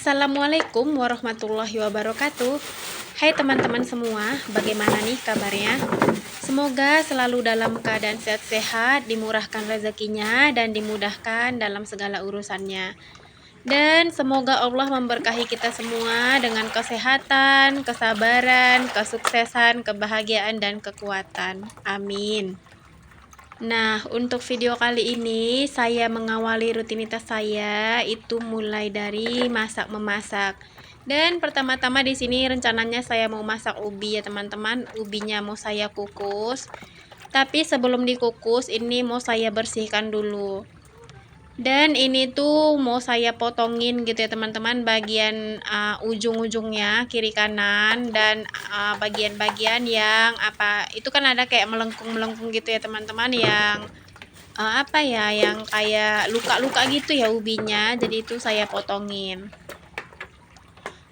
Assalamualaikum warahmatullahi wabarakatuh. Hai teman-teman semua, bagaimana nih kabarnya? Semoga selalu dalam keadaan sehat-sehat, dimurahkan rezekinya, dan dimudahkan dalam segala urusannya. Dan semoga Allah memberkahi kita semua dengan kesehatan, kesabaran, kesuksesan, kebahagiaan, dan kekuatan. Amin. Nah, untuk video kali ini saya mengawali rutinitas saya itu mulai dari masak memasak. Dan pertama-tama di sini rencananya saya mau masak ubi ya teman-teman. Ubinya mau saya kukus. Tapi sebelum dikukus ini mau saya bersihkan dulu. Dan ini tuh mau saya potongin gitu ya teman-teman, bagian ujung-ujungnya kiri kanan, dan bagian-bagian yang itu kan ada kayak melengkung-melengkung gitu ya teman-teman, yang yang kayak luka-luka gitu ya ubinya. Jadi itu saya potongin.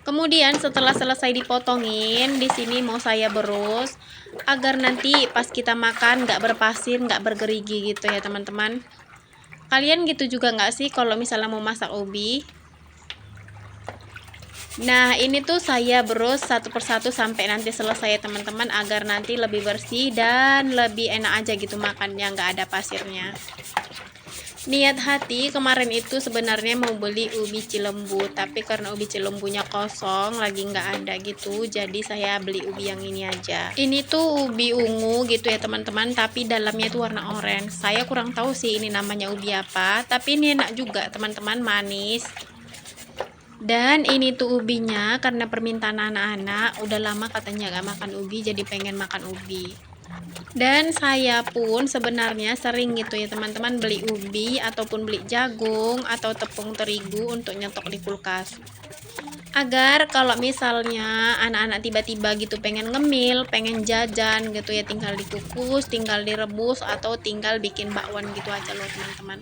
Kemudian setelah selesai dipotongin, di sini mau saya berus agar nanti pas kita makan nggak berpasir, nggak bergerigi gitu ya teman-teman. Kalian gitu juga nggak sih kalau misalnya mau masak ubi? Nah, ini tuh saya berus satu persatu sampai nanti selesai ya teman-teman, agar nanti lebih bersih dan lebih enak aja gitu makannya, nggak ada pasirnya. Niat hati kemarin itu sebenarnya mau beli ubi cilembu, tapi karena ubi cilembunya kosong, lagi nggak ada gitu, jadi saya beli ubi yang ini aja. Ini tuh ubi ungu gitu ya teman-teman, tapi dalamnya itu warna orange. Saya kurang tahu sih ini namanya ubi apa, tapi ini enak juga teman-teman, manis. Dan ini tuh ubinya karena permintaan anak-anak, udah lama katanya gak makan ubi, jadi pengen makan ubi. Dan saya pun sebenarnya sering gitu ya teman-teman beli ubi ataupun beli jagung atau tepung terigu untuk nyetok di kulkas, agar kalau misalnya anak-anak tiba-tiba gitu pengen ngemil, pengen jajan gitu ya, tinggal dikukus, tinggal direbus, atau tinggal bikin bakwan gitu aja loh teman-teman.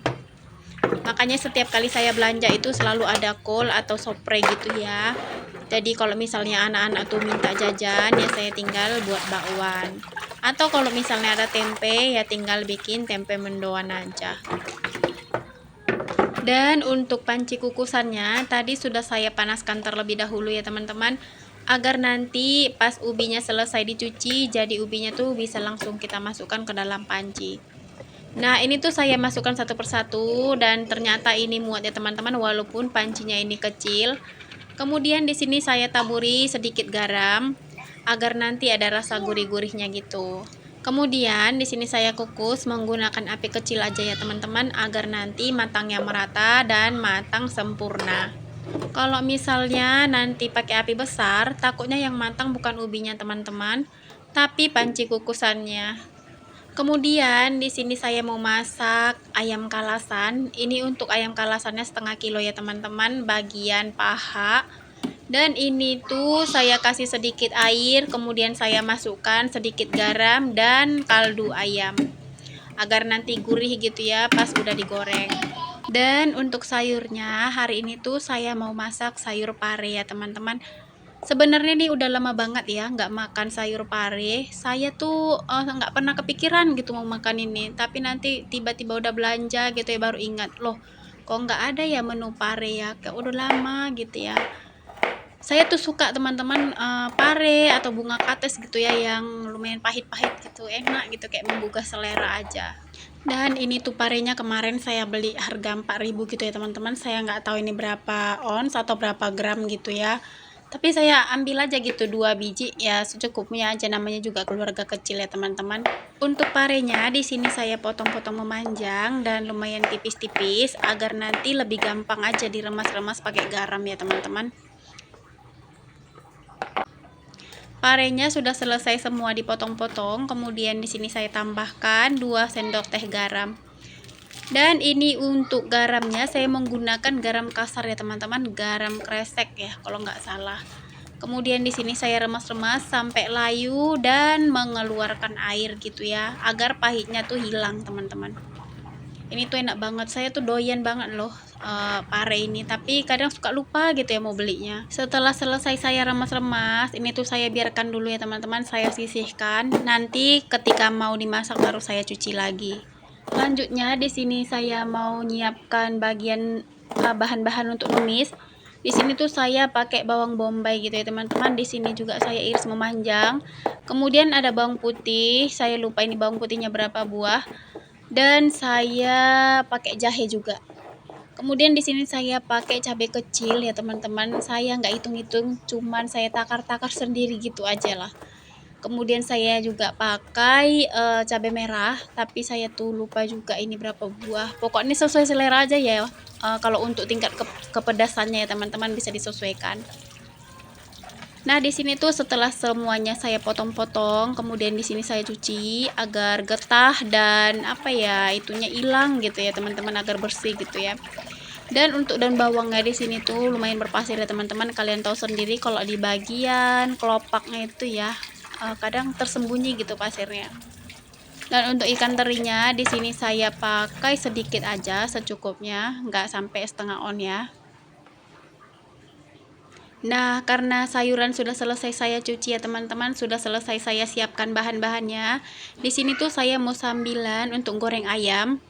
Makanya setiap kali saya belanja itu selalu ada kol atau sopre gitu ya. Jadi kalau misalnya anak-anak tuh minta jajan ya saya tinggal buat bakwan. Atau kalau misalnya ada tempe ya tinggal bikin tempe mendoan aja. Dan untuk panci kukusannya tadi sudah saya panaskan terlebih dahulu ya teman-teman, agar nanti pas ubinya selesai dicuci, jadi ubinya tuh bisa langsung kita masukkan ke dalam panci. Nah, ini tuh saya masukkan satu persatu dan ternyata ini muat ya teman-teman, walaupun pancinya ini kecil. Kemudian di sini saya taburi sedikit garam agar nanti ada rasa gurih-gurihnya gitu. Kemudian di sini saya kukus menggunakan api kecil aja ya teman-teman, agar nanti matangnya merata dan matang sempurna. Kalau misalnya nanti pakai api besar, takutnya yang matang bukan ubinya teman-teman, tapi panci kukusannya. Kemudian di sini saya mau masak ayam kalasan. Ini untuk ayam kalasannya setengah kilo ya teman-teman, bagian paha. Dan ini tuh saya kasih sedikit air, kemudian saya masukkan sedikit garam dan kaldu ayam, agar nanti gurih gitu ya pas udah digoreng. Dan untuk sayurnya hari ini tuh saya mau masak sayur pare ya teman-teman. Sebenarnya nih udah lama banget ya nggak makan sayur pare. Saya tuh nggak pernah kepikiran gitu mau makan ini. Tapi nanti tiba-tiba udah belanja gitu ya baru ingat, loh kok nggak ada ya menu pare ya. Kayak udah lama gitu ya. Saya tuh suka teman-teman pare atau bunga kates gitu ya, yang lumayan pahit-pahit gitu, enak gitu, kayak menggugah selera aja. Dan ini tuh parenya kemarin saya beli harga 4.000 gitu ya teman-teman. Saya nggak tahu ini berapa ons atau berapa gram gitu ya. Tapi saya ambil aja gitu 2 biji ya, secukupnya aja, namanya juga keluarga kecil ya teman-teman. Untuk parenya di sini saya potong-potong memanjang dan lumayan tipis-tipis agar nanti lebih gampang aja diremas-remas pakai garam ya teman-teman. Parenya sudah selesai semua dipotong-potong, kemudian di sini saya tambahkan 2 sendok teh garam. Dan ini untuk garamnya saya menggunakan garam kasar ya teman-teman, garam kresek ya kalau nggak salah. Kemudian di sini saya remas-remas sampai layu dan mengeluarkan air gitu ya, agar pahitnya tuh hilang teman-teman. Ini tuh enak banget, saya tuh doyan banget loh pare ini, tapi kadang suka lupa gitu ya mau belinya. Setelah selesai saya remas-remas, ini tuh saya biarkan dulu ya teman-teman, saya sisihkan. Nanti ketika mau dimasak baru saya cuci lagi. Selanjutnya di sini saya mau nyiapkan bagian bahan-bahan untuk numis. Di sini tuh saya pakai bawang bombay gitu ya teman-teman. Di sini juga saya iris memanjang. Kemudian ada bawang putih, saya lupa ini bawang putihnya berapa buah. Dan saya pakai jahe juga. Kemudian di sini saya pakai cabai kecil ya teman-teman. Saya nggak hitung-hitung, cuman saya takar-takar sendiri gitu aja lah. Kemudian saya juga pakai cabai merah, tapi saya tuh lupa juga ini berapa buah. Pokoknya sesuai selera aja ya. Kalau untuk tingkat kepedasannya ya teman-teman bisa disesuaikan. Nah, di sini tuh setelah semuanya saya potong-potong, kemudian di sini saya cuci agar getah dan apa ya, itunya hilang gitu ya teman-teman, agar bersih gitu ya. Dan untuk daun bawangnya di sini tuh lumayan berpasir ya teman-teman. Kalian tahu sendiri kalau di bagian kelopaknya itu ya kadang tersembunyi gitu pasirnya. Dan untuk ikan terinya di sini saya pakai sedikit aja secukupnya, nggak sampai setengah on ya. Nah, karena sayuran sudah selesai saya cuci ya teman-teman, sudah selesai saya siapkan bahan-bahannya. Di sini tuh saya mau sambilan untuk goreng ayam.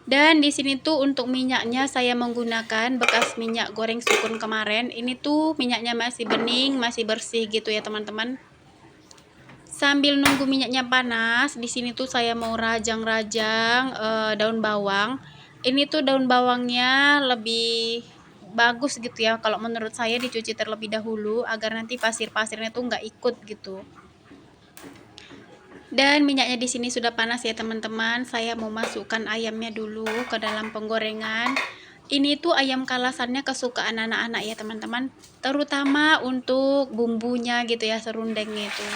Dan di sini tuh untuk minyaknya saya menggunakan bekas minyak goreng sukun kemarin. Ini tuh minyaknya masih bening, masih bersih gitu ya teman-teman. Sambil nunggu minyaknya panas, di sini tuh saya mau rajang-rajang daun bawang. Ini tuh daun bawangnya lebih bagus gitu ya. Kalau menurut saya dicuci terlebih dahulu agar nanti pasir-pasirnya tuh nggak ikut gitu. Dan minyaknya di sini sudah panas ya teman-teman. Saya mau masukkan ayamnya dulu ke dalam penggorengan. Ini tuh ayam kalasannya kesukaan anak-anak ya teman-teman. Terutama untuk bumbunya gitu ya, serundengnya itu.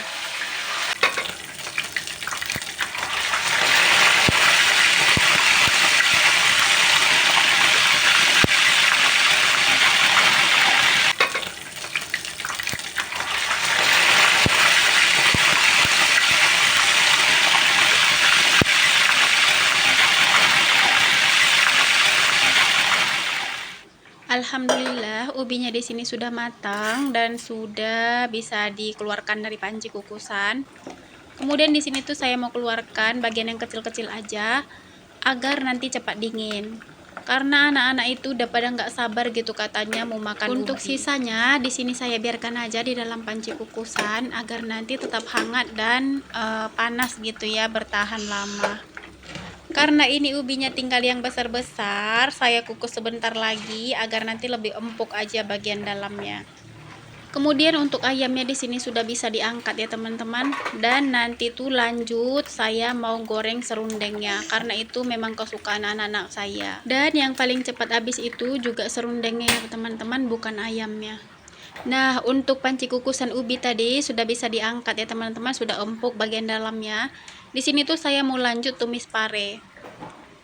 Alhamdulillah ubinya di sini sudah matang dan sudah bisa dikeluarkan dari panci kukusan. Kemudian di sini tuh saya mau keluarkan bagian yang kecil-kecil aja agar nanti cepat dingin. Karena anak-anak itu udah pada nggak sabar gitu katanya mau makan Untuk ubi. Sisanya di sini saya biarkan aja di dalam panci kukusan agar nanti tetap hangat dan panas gitu ya, bertahan lama. Karena ini ubinya tinggal yang besar-besar, saya kukus sebentar lagi agar nanti lebih empuk aja bagian dalamnya. Kemudian untuk ayamnya di sini sudah bisa diangkat ya teman-teman. Dan nanti tuh lanjut saya mau goreng serundengnya karena itu memang kesukaan anak-anak saya. Dan yang paling cepat habis itu juga serundengnya ya teman-teman, bukan ayamnya. Nah, untuk panci kukusan ubi tadi sudah bisa diangkat ya teman-teman, sudah empuk bagian dalamnya. Di sini tuh saya mau lanjut tumis pare.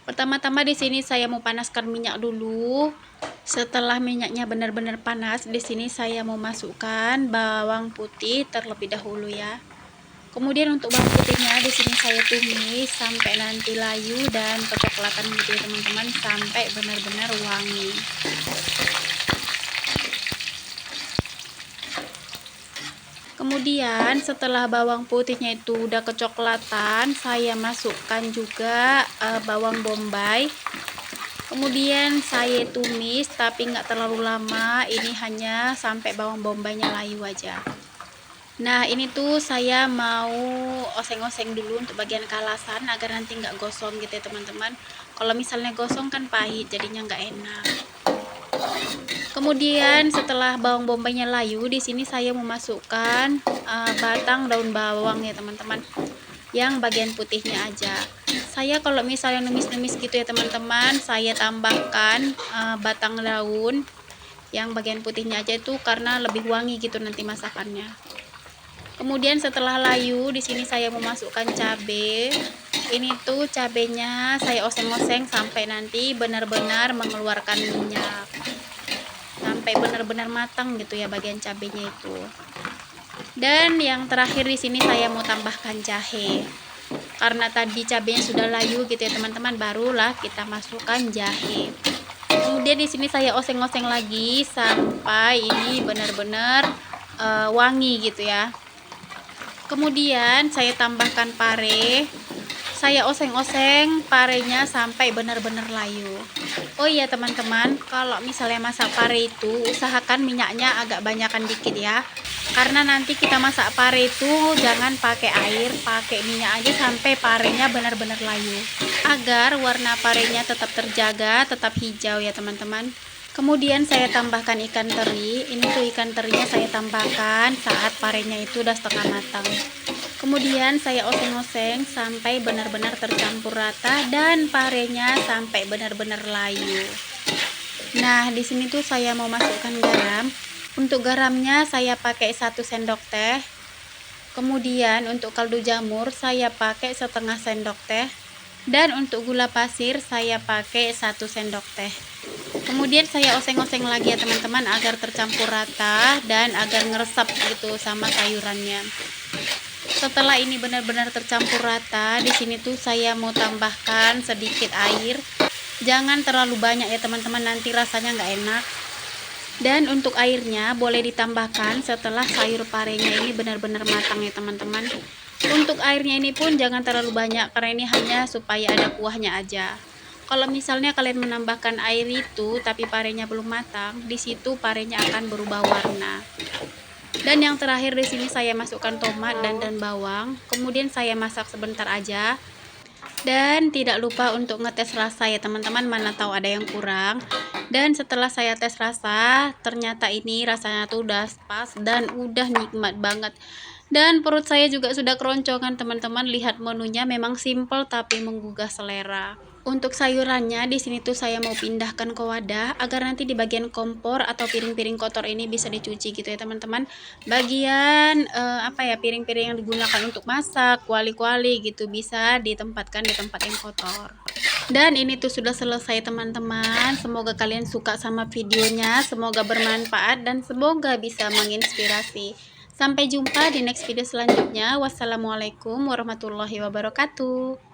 Pertama-tama di sini saya mau panaskan minyak dulu. Setelah minyaknya benar-benar panas, di sini saya mau masukkan bawang putih terlebih dahulu ya. Kemudian untuk bawang putihnya di sini saya tumis sampai nanti layu dan kecoklatan gitu ya teman-teman, sampai benar-benar wangi. Kemudian setelah bawang putihnya itu udah kecoklatan, saya masukkan juga bawang bombay. Kemudian saya tumis tapi nggak terlalu lama, ini hanya sampai bawang bombaynya layu aja. Nah, ini tuh saya mau oseng-oseng dulu untuk bagian kalasan agar nanti nggak gosong gitu ya teman-teman. Kalau misalnya gosong kan pahit, jadinya nggak enak. Kemudian setelah bawang bombaynya layu, di sini saya memasukkan batang daun bawang ya teman-teman, yang bagian putihnya aja. Saya kalau misalnya numis-numis gitu ya teman-teman, saya tambahkan batang daun yang bagian putihnya aja itu karena lebih wangi gitu nanti masakannya. Kemudian setelah layu, di sini saya memasukkan cabai. Ini tuh cabenya saya oseng-oseng sampai nanti benar-benar mengeluarkan minyak, sampai benar-benar matang gitu ya bagian cabenya itu. Dan yang terakhir di sini saya mau tambahkan jahe. Karena tadi cabenya sudah layu gitu ya teman-teman, barulah kita masukkan jahe. Kemudian di sini saya oseng-oseng lagi sampai ini benar-benar wangi gitu ya. Kemudian saya tambahkan pare saya oseng-oseng parenya sampai benar-benar layu. Oh iya teman-teman, kalau misalnya masak pare itu usahakan minyaknya agak banyakan dikit ya, karena nanti kita masak pare itu jangan pakai air, pakai minyak aja sampai parenya benar-benar layu, agar warna parenya tetap terjaga, tetap hijau ya teman-teman. Kemudian saya tambahkan ikan teri. Ini tuh ikan terinya saya tambahkan saat parenya itu udah setengah matang. Kemudian saya oseng-oseng sampai benar-benar tercampur rata dan parenya sampai benar-benar layu. Nah, di sini tuh saya mau masukkan garam. Untuk garamnya saya pakai 1 sendok teh. Kemudian untuk kaldu jamur saya pakai setengah sendok teh. Dan untuk gula pasir saya pakai 1 sendok teh. Kemudian saya oseng-oseng lagi ya teman-teman, agar tercampur rata dan agar ngeresap gitu sama sayurannya. Setelah ini benar-benar tercampur rata, di sini tuh saya mau tambahkan sedikit air. Jangan terlalu banyak ya teman-teman, nanti rasanya nggak enak. Dan untuk airnya boleh ditambahkan setelah sayur parenya ini benar-benar matang ya teman-teman. Untuk airnya ini pun jangan terlalu banyak, karena ini hanya supaya ada kuahnya aja. Kalau misalnya kalian menambahkan air itu tapi parenya belum matang, di situ parenya akan berubah warna. Dan yang terakhir di sini saya masukkan tomat dan bawang. Kemudian saya masak sebentar aja. Dan tidak lupa untuk ngetes rasa ya teman-teman, mana tahu ada yang kurang. Dan setelah saya tes rasa, ternyata ini rasanya tuh udah pas dan udah nikmat banget. Dan perut saya juga sudah keroncongan teman-teman. Lihat menunya memang simple tapi menggugah selera. Untuk sayurannya di sini tuh saya mau pindahkan ke wadah agar nanti di bagian kompor atau piring-piring kotor ini bisa dicuci gitu ya teman-teman. Bagian piring-piring yang digunakan untuk masak, kuali-kuali gitu bisa ditempatkan di tempat yang kotor. Dan ini tuh sudah selesai teman-teman. Semoga kalian suka sama videonya, semoga bermanfaat dan semoga bisa menginspirasi. Sampai jumpa di next video selanjutnya. Wassalamualaikum warahmatullahi wabarakatuh.